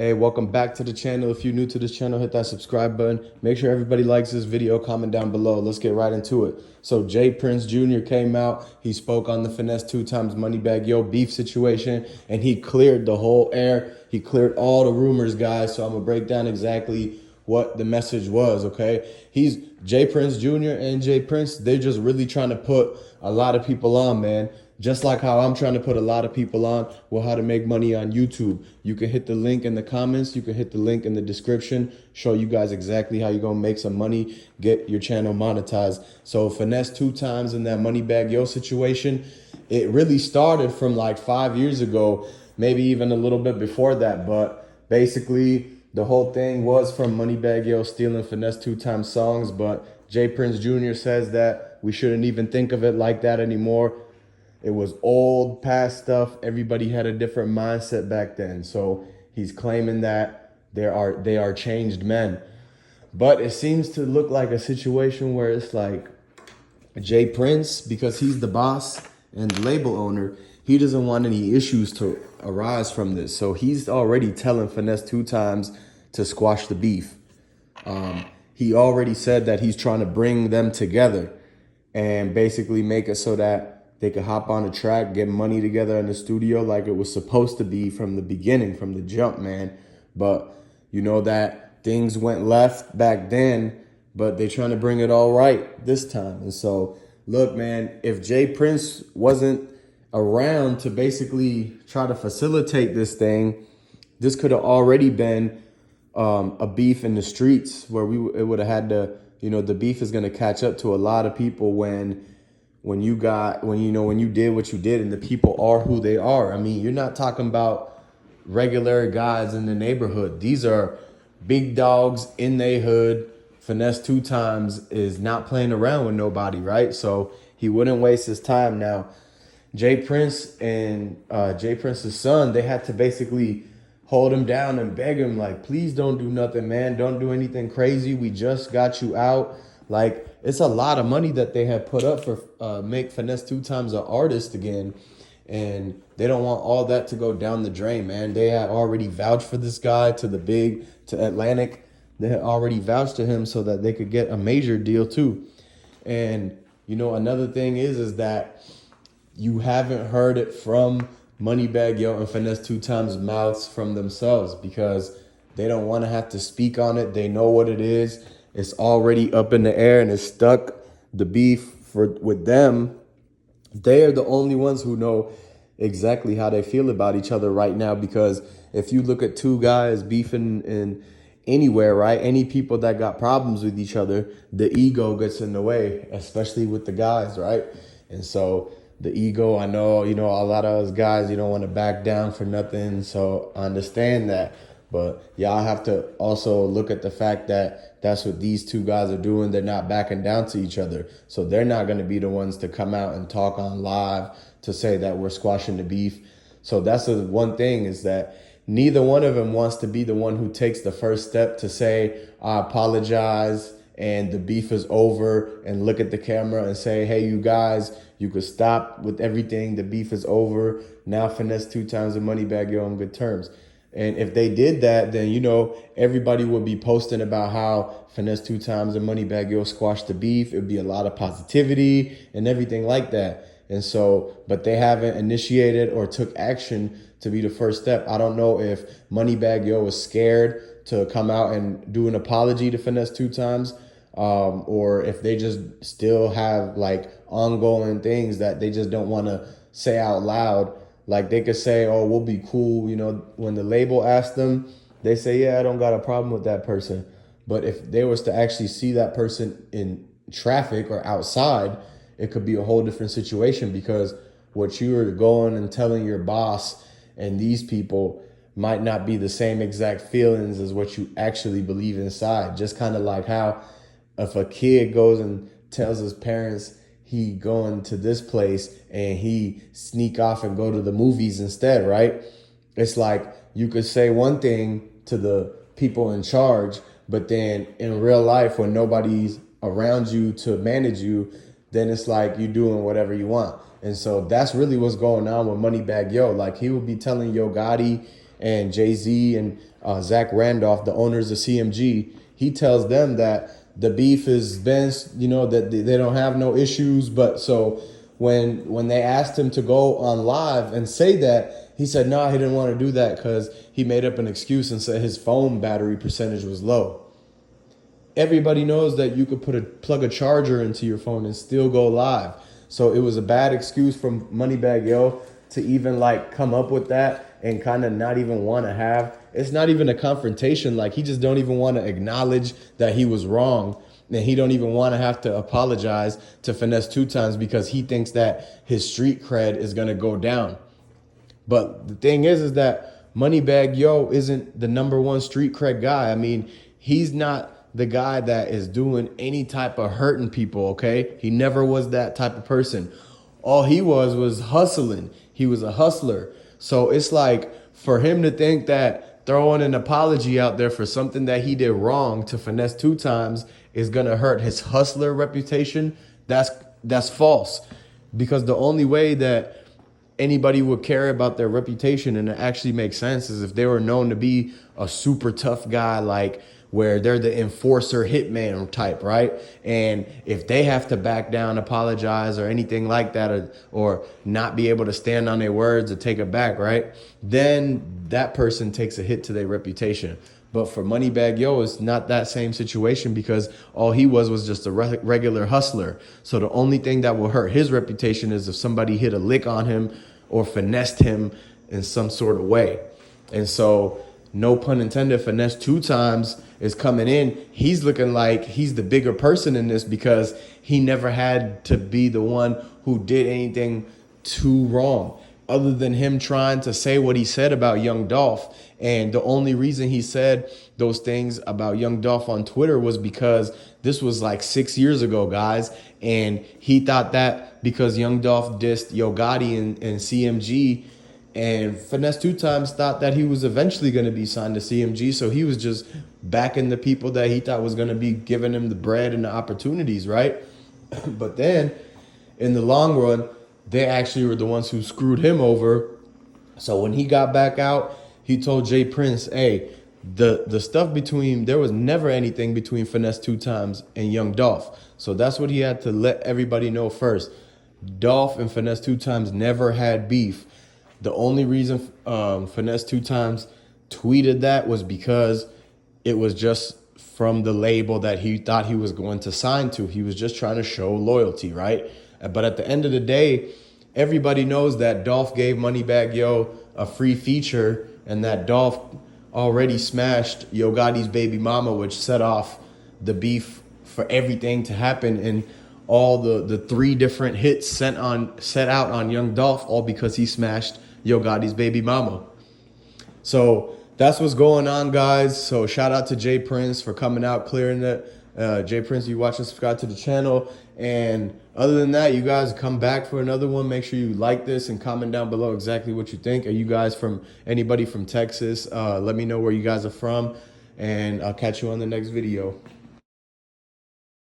Hey, welcome back to the channel. If you're new to this channel, hit that subscribe button. Make sure everybody likes this video, comment down below. Let's get right into it. So Jay Prince Jr. came out. He spoke on the Finesse2Tymes Moneybagg Yo beef situation, and he cleared the whole air. He cleared all the rumors, guys. So I'm going to break down exactly what the message was, okay? He's Jay Prince Jr. and Jay Prince. They're just really trying to put a lot of people on, man. Just like how I'm trying to put a lot of people on with how to make money on YouTube. You can hit the link in the comments. You can hit the link in the description. Show you guys exactly how you're going to make some money, get your channel monetized. So Finesse2Tymes in that Moneybagg Yo situation, it really started from like 5 years ago, maybe even a little bit before that. But basically, the whole thing was from Moneybagg Yo stealing Finesse2Tymes songs. But Jay Prince Jr. says that we shouldn't even think of it like that anymore. It was old, past stuff. Everybody had a different mindset back then. So he's claiming that they are changed men. But it seems to look like a situation where it's like Jay Prince, because he's the boss and the label owner, he doesn't want any issues to arise from this. So he's already telling Finesse2Tymes to squash the beef. He already said that he's trying to bring them together and basically make it so that they could hop on a track, get money together in the studio like it was supposed to be from the beginning, from the jump, man. But you know that things went left back then, but they're trying to bring it all right this time. And so, look, man, if Jay Prince wasn't around to basically try to facilitate this thing, this could have already been a beef in the streets where it would have had to, the beef is going to catch up to a lot of people when you did what you did and the people are who they are. I mean, you're not talking about regular guys in the neighborhood. These are big dogs in their hood. Finesse2Tymes is not playing around with nobody, right? So he wouldn't waste his time. Now, Jay Prince and Jay Prince's son, they had to basically hold him down and beg him, like, please don't do nothing, man. Don't do anything crazy. We just got you out. Like, it's a lot of money that they have put up for make Finesse2Tymes an artist again. And they don't want all that to go down the drain, man. They had already vouched for this guy to Atlantic. They had already vouched to him so that they could get a major deal too. And, another thing is that you haven't heard it from Moneybagg Yo and Finesse2Tymes' mouths from themselves because they don't want to have to speak on it. They know what it is. It's already up in the air and it's stuck. The beef with them, they are the only ones who know exactly how they feel about each other right now. Because if you look at two guys beefing in anywhere, right, any people that got problems with each other, the ego gets in the way, especially with the guys, right? And so the ego, I know, a lot of us guys, you don't want to back down for nothing. So I understand that. But y'all have to also look at the fact that that's what these two guys are doing. They're not backing down to each other. So they're not going to be the ones to come out and talk on live to say that we're squashing the beef. So that's the one thing, is that neither one of them wants to be the one who takes the first step to say, I apologize and the beef is over, and look at the camera and say, hey, you guys, you could stop with everything. The beef is over. Now Finesse2Tymes and Moneybagg Yo on good terms. And if they did that, then, everybody would be posting about how Finesse2Tymes and Moneybagg Yo squashed the beef. It would be a lot of positivity and everything like that. And so, but they haven't initiated or took action to be the first step. I don't know if Moneybagg Yo was scared to come out and do an apology to Finesse2Tymes, or if they just still have like ongoing things that they just don't want to say out loud. Like they could say, oh, we'll be cool. When the label asks them, they say, yeah, I don't got a problem with that person. But if they was to actually see that person in traffic or outside, it could be a whole different situation, because what you are going and telling your boss and these people might not be the same exact feelings as what you actually believe inside. Just kind of like how if a kid goes and tells his parents he going to this place and he sneak off and go to the movies instead, right? It's like you could say one thing to the people in charge, but then in real life, when nobody's around you to manage you, then it's like you doing whatever you want. And so that's really what's going on with Moneybagg Yo. Like he would be telling Yo Gotti and Jay-Z and Zach Randolph, the owners of CMG, he tells them that the beef is been, that they don't have no issues. But so when they asked him to go on live and say that, he said, no, he didn't want to do that because he made up an excuse and said his phone battery percentage was low. Everybody knows that you could plug a charger into your phone and still go live. So it was a bad excuse from Moneybagg Yo to even like come up with that and kind of not even want to have. It's not even a confrontation. Like, he just don't even want to acknowledge that he was wrong. And he don't even want to have to apologize to Finesse2Tymes because he thinks that his street cred is going to go down. But the thing is that Moneybagg Yo isn't the #1 street cred guy. I mean, he's not the guy that is doing any type of hurting people, okay? He never was that type of person. All he was hustling. He was a hustler. So it's like, for him to think that throwing an apology out there for something that he did wrong to Finesse2Tymes is gonna hurt his hustler reputation, that's false. Because the only way that anybody would care about their reputation and it actually makes sense is if they were known to be a super tough guy, like where they're the enforcer hitman type, right? And if they have to back down, apologize or anything like that, or not be able to stand on their words or take it back, right? Then that person takes a hit to their reputation. But for Moneybagg Yo, it's not that same situation because all he was just a regular hustler. So the only thing that will hurt his reputation is if somebody hit a lick on him or finessed him in some sort of way. And so, no pun intended, Finesse2Tymes is coming in. He's looking like he's the bigger person in this because he never had to be the one who did anything too wrong, other than him trying to say what he said about Young Dolph. And the only reason he said those things about Young Dolph on Twitter was because this was like 6 years ago, guys. And he thought that because Young Dolph dissed Yo Gotti and CMG, and Finesse2Tymes thought that he was eventually going to be signed to CMG. So he was just backing the people that he thought was going to be giving him the bread and the opportunities, right? But then in the long run, they actually were the ones who screwed him over. So when he got back out, he told Jay Prince, hey, the stuff between, there was never anything between Finesse2Tymes and Young Dolph. So that's what he had to let everybody know first. Dolph and Finesse2Tymes never had beef. The only reason Finesse2Tymes tweeted that was because it was just from the label that he thought he was going to sign to. He was just trying to show loyalty, right? But at the end of the day, everybody knows that Dolph gave Moneybagg Yo a free feature and that Dolph already smashed Yo Gotti's baby mama, which set off the beef for everything to happen. And all the 3 different hits set out on Young Dolph, all because he smashed Yo Gotti's baby mama. So that's what's going on, guys. So shout out to Jay Prince for coming out, clearing that. Jay Prince, you watch and subscribe to the channel. And other than that, you guys come back for another one. Make sure you like this and comment down below exactly what you think. Are you guys from anybody from Texas? Let me know where you guys are from, and I'll catch you on the next video.